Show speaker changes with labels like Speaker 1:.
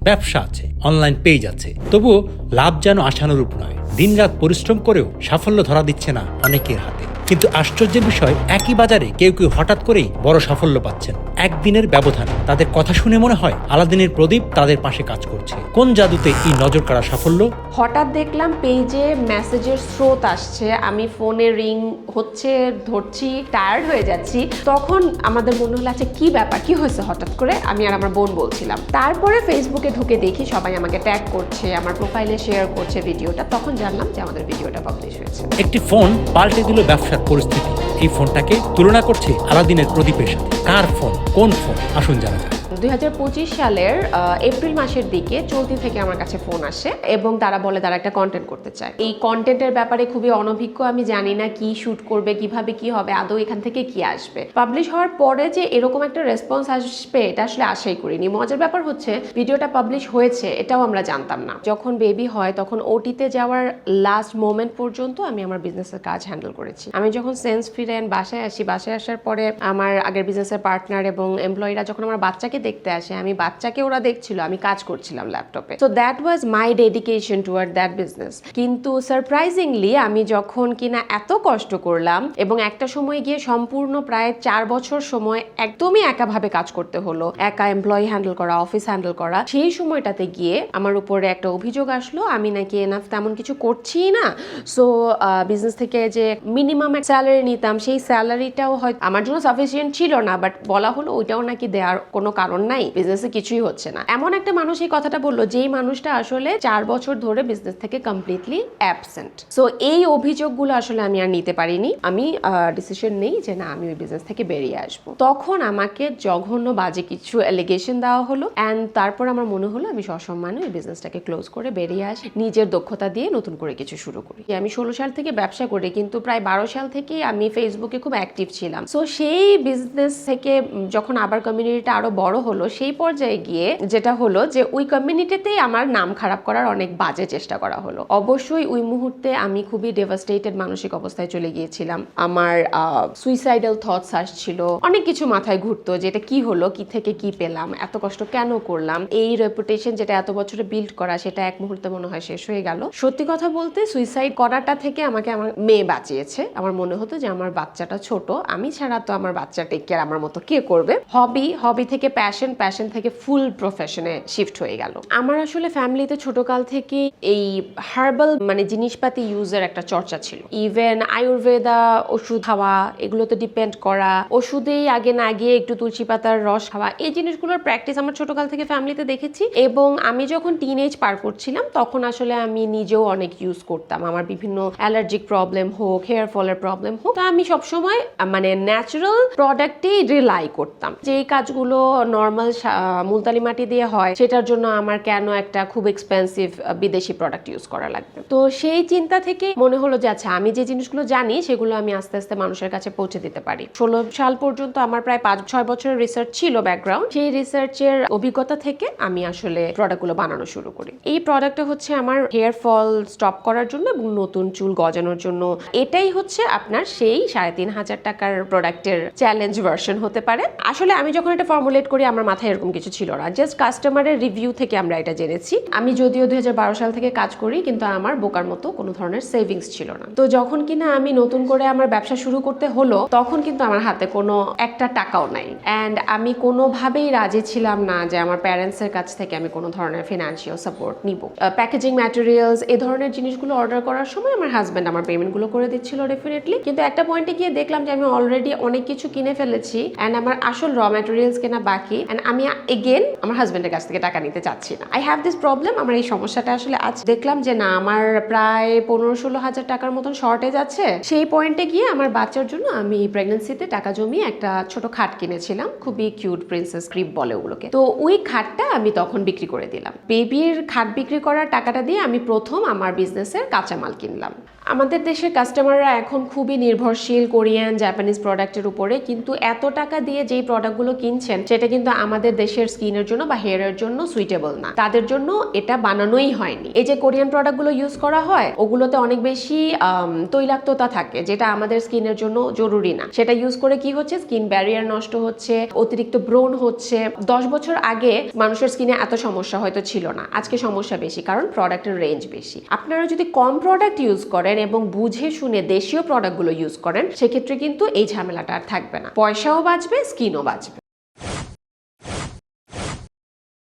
Speaker 1: ব্যবসা আছে, online page আছে, তবুও লাভ যেন আশানুরূপ নয়। দিনরাত পরিশ্রম করেও সাফল্য ধরা দিচ্ছে না অনেকের হাতে। কিন্তু আশ্চর্যের বিষয়, একই বাজারে কেউ কেউ হঠাৎ করেই বড় সাফল্য পাচ্ছেন একদিনের ব্যবধানে। তাদের কথা শুনে মনে হয় আলাদিনের প্রদীপ তাদের পাশে কাজ করছে। কোন জাদুতে এই নজর কাড়া সাফল্য?
Speaker 2: হঠাৎ দেখলাম পেজে মেসেজের স্রোত আসছে, আমি ফোনে রিং হচ্ছে, ধরছি, টায়ার্ড হয়ে যাচ্ছি। তখন আমাদের মনে হলো আচ্ছা কি ব্যাপার, কি হয়েছে হঠাৎ করে, আমি আর আমার বোন বলছিলাম। তারপরে ফেসবুকে ঢুকে দেখি সবাই আমাকে ট্যাগ করছে, আমার প্রোফাইলে শেয়ার করছে ভিডিওটা। তখন জানলাম যে আমাদের ভিডিওটা পাবলিশ হয়েছে।
Speaker 1: একটি ফোন পাল্টে দিল ব্যবসার পরিস্থিতি। এই ফোনটাকে তুলনা করছে আলাদিনের প্রদীপের সাথে। কার ফোন, কোন ফোন, আসুন জানা যাক।
Speaker 2: 2025 সালের এপ্রিল মাসের দিকে চলতি থেকে আমার কাছে ফোন আসে এবং তারা বলে তারা একটা কন্টেন্ট করতে চায়। এই কন্টেন্টের ব্যাপারে খুবই অনভিজ্ঞ আমি, জানি না কি শুট করবে, কিভাবে কি হবে, আদৌ এখান থেকে কি আসবে। পাবলিশ হওয়ার পরে যে এরকম একটা রেসপন্স আসবে এটা আসলে আশাই করিনি। মজার ব্যাপার হচ্ছে ভিডিওটা পাবলিশ হয়েছে এটাও আমরা জানতাম না। যখন বেবি হয় তখন ওটিতে যাওয়ার লাস্ট মোমেন্ট পর্যন্ত আমি আমার বিজনেসের কাজ হ্যান্ডেল করেছি। আমি যখন সেন্স ফিরেন বাসায় আসি, বাসায় আসার পরে আমার আগের বিজনেসের পার্টনার এবং এমপ্লয়িরা যখন আমার বাচ্চাকে দেখতে আসে, আমি বাচ্চাকে ওরা দেখছিল, আমি কাজ করছিলাম ল্যাপটপে। So that was my dedication toward that business. কিন্তু সারপ্রাইজিংলি আমি যখন কিনা এত কষ্ট করলাম এবং একটা সময় গিয়ে সম্পূর্ণ প্রায় 4 বছর সময় একদমই একাভাবে কাজ করতে হলো, একা এমপ্লয়ি হ্যান্ডেল করা, অফিস হ্যান্ডেল করা, সেই সময়টাতে গিয়ে আমার উপরে একটা অভিযোগ আসলো আমি নাকি এনাফ তেমন কিছু করছি না। সো বিজনেস থেকে যে মিনিমাম এক স্যালারি নিতাম সেই স্যালারিটাও হয়তো আমার জন্য সাফিসিয়েন্ট ছিল না, বাট বলা হলো ওইটাও নাকি দেওয়ার কোনো কারণ নাই, বিজনেসে কিছুই হচ্ছে না। এমন একটা মানুষ এই কথাটা বললো যেই মানুষটা আসলে 4 বছর ধরে বিজনেস থেকে কমপ্লিটলি অ্যাবসেন্ট। সো এই অভিযোগগুলো আসলে আমি আর নিতে পারিনি। আমি ডিসিশন নেই যে না আমি ওই বিজনেস থেকে বেরিয়ে আসবো। তখন আমাকে জঘন্য বাজে কিছু অ্যালিগেশন দেওয়া হলো অ্যান্ড তারপর আমার মনে হলো আমি সসম্মানে ওই বিজনেসটাকে ক্লোজ করে বেরিয়ে আসি, নিজের দক্ষতা দিয়ে নতুন করে কিছু শুরু করি। আমি 16 সাল থেকে ব্যবসা করি, কিন্তু প্রায় 12 সাল থেকেই আমি ফেসবুকে খুব অ্যাক্টিভ ছিলাম। সো সেই বিজনেস থেকে যখন আবার কমিউনিটিটা আরো বড় হলো, সেই পর্যায়ে গিয়ে যেটা হলো যে ওই কমিউনিটিতেই আমার নাম খারাপ করার অনেক বাজে চেষ্টা করা হলো। অবশ্যই ওই মুহূর্তে আমি খুবই ডেভাস্টেটেড মানসিক অবস্থায় চলে গিয়েছিলাম। আমার সুইসাইডাল থটস আসছিল, অনেক কিছু মাথায় ঘুরতো যে এটা কি হলো, কি থেকে কি পেলাম, এত কষ্ট কেন করলাম, এই রেপুটেশন যেটা এত বছরে বিল্ড করা সেটা এক মুহূর্তে মনে হয় শেষ হয়ে গেল। সত্যি কথা বলতে সুইসাইড করাটা থেকে আমাকে আমার মেয়ে বাঁচিয়েছে। আমার মনে হতো যে আমার বাচ্চাটা ছোট, আমি ছাড়া তো আমার বাচ্চা টেক কেয়ার আমার মতো কে করবে। হবি থেকে প্যাশন থেকে ফুল প্রফেশনে শিফট হয়ে গেল। আমার আসলে ফ্যামিলিতে ছোটকাল থেকে এই হার্বাল মানে জিনিসপাতি ইউজের একটা চর্চা ছিল। ইভেন আয়ুর্বেদা, ওষুধ খাওয়া, এগুলোতে ডিপেন্ড করা, ওষুধেই আগে না গিয়ে একটু তুলসী পাতার রস খাওয়া, এই জিনিসগুলোর প্র্যাকটিস আমার ছোটকাল থেকে ফ্যামিলিতে দেখেছি। এবং আমি যখন টিনেজ পার করছিলাম তখন আসলে আমি নিজেও অনেক ইউজ করতাম। আমার বিভিন্ন অ্যালার্জিক প্রবলেম হোক, হেয়ার ফলের প্রবলেম হোক, তো আমি সবসময় মানে ন্যাচারাল প্রোডাক্টেই রিলাই করতাম। যেই কাজগুলো নর্মাল মুলতানি মাটি দিয়ে হয় সেটার জন্য আমার কেন একটা খুব এক্সপেন্সিভ বিদেশি প্রোডাক্ট ইউজ করা লাগবে। তো সেই চিন্তা থেকে মনে হলো যে আচ্ছা আমি যে জিনিসগুলো জানি সেগুলো আমি আস্তে আস্তে মানুষের কাছে পৌঁছে দিতে পারি। 16 সাল পর্যন্ত আমার প্রায় 5-6 বছরের রিসার্চ ছিল ব্যাকগ্রাউন্ড। সেই রিসার্চের অভিজ্ঞতা থেকে আমি আসলে প্রোডাক্টগুলো বানানো শুরু করি। এই প্রোডাক্টটা হচ্ছে আমার হেয়ার ফল স্টপ করার জন্য এবং নতুন চুল গজানোর জন্য। এটাই হচ্ছে আপনার সেই 3,500 টাকার প্রোডাক্টের চ্যালেঞ্জ ভার্সন হতে পারে। আসলে আমি যখন এটা ফর্মুলেট করি আমার মাথায় এরকম কিছু ছিল না, জাস্ট কাস্টমারের রিভিউ থেকে আমরা এটা জেনেছি। আমি যদিও 2012 সাল থেকে কাজ করি, কিন্তু আমার বোকার মতো কোনো ধরনের সেভিংস ছিল না। তো যখন কিনা আমি নতুন করে আমার ব্যবসা শুরু করতে হলো তখন কিন্তু আমার হাতে কোনো একটা টাকাও নাই অ্যান্ড আমি কোনোভাবেই রাজি ছিলাম না যে আমার প্যারেন্টসের কাছ থেকে আমি কোনো ধরনের ফিনান্সিয়াল সাপোর্ট নিব। প্যাকেজিং ম্যাটেরিয়ালস এই ধরনের জিনিসগুলো অর্ডার করার সময় আমার হাজব্যান্ড আমার পেমেন্টগুলো করে দিচ্ছিল ডেফিনেটলি, কিন্তু একটা পয়েন্টে গিয়ে দেখলাম যে আমি অলরেডি অনেক কিছু কিনে ফেলেছি অ্যান্ড আমার আসল র ম্যাটেরিয়ালস কেনা বাকি অ্যান্ড আমি এগেন আমার হাজব্যান্ডের কাছ থেকে টাকা নিতে চাচ্ছি না। আই হ্যাভ দিস প্রবলেম, আমার এই সমস্যাটা আসলে আজ দেখলাম যে না আমার প্রায় 15-16 হাজার টাকার মতন শর্টেজ আছে। সেই পয়েন্টে গিয়ে আমার বাচ্চার জন্য আমি প্রেগন্যান্সিতে টাকা জমিয়ে একটা ছোট খাট কিনেছিলাম, খুবই কিউট, প্রিন্সেস ক্রিপ বলে ওগুলোকে। তো ওই খাটটা আমি তখন বিক্রি করে দিলাম। বেবির খাট বিক্রি করার টাকাটা দিয়ে আমি প্রথম আমার বিজনেসের কাঁচামাল কিনলাম। আমাদের দেশের কাস্টমাররা এখন খুবই নির্ভরশীল কোরিয়ান জাপানিজ প্রোডাক্টের উপরে, কিন্তু এত টাকা দিয়ে যেই প্রোডাক্টগুলো কিনছেন সেটা কিন্তু আমাদের দেশের স্কিনের জন্য বা হেয়ারের জন্য সুইটেবল না, তাদের জন্য এটা বানানোই হয়নি। এই যে কোরিয়ান প্রোডাক্টগুলো ইউজ করা হয় ওগুলোতে অনেক বেশি তৈলাক্ততা থাকে, যেটা আমাদের স্কিনের জন্য জরুরি না। সেটা ইউজ করে কি হচ্ছে, স্কিন ব্যারিয়ার নষ্ট হচ্ছে, অতিরিক্ত ব্রণ হচ্ছে। 10 বছর আগে মানুষের স্কিনে এত সমস্যা হয়তো ছিল না, আজকে সমস্যা বেশি, কারণ প্রোডাক্টের রেঞ্জ বেশি। আপনারা যদি কম প্রোডাক্ট ইউজ করেন এবং বুঝে শুনে দেশীয় প্রোডাক্টগুলো ইউজ করেন, সেক্ষেত্রে কিন্তু এই ঝামেলাটা আর থাকবে না, পয়সাও বাঁচবে, স্কিনও বাঁচবে।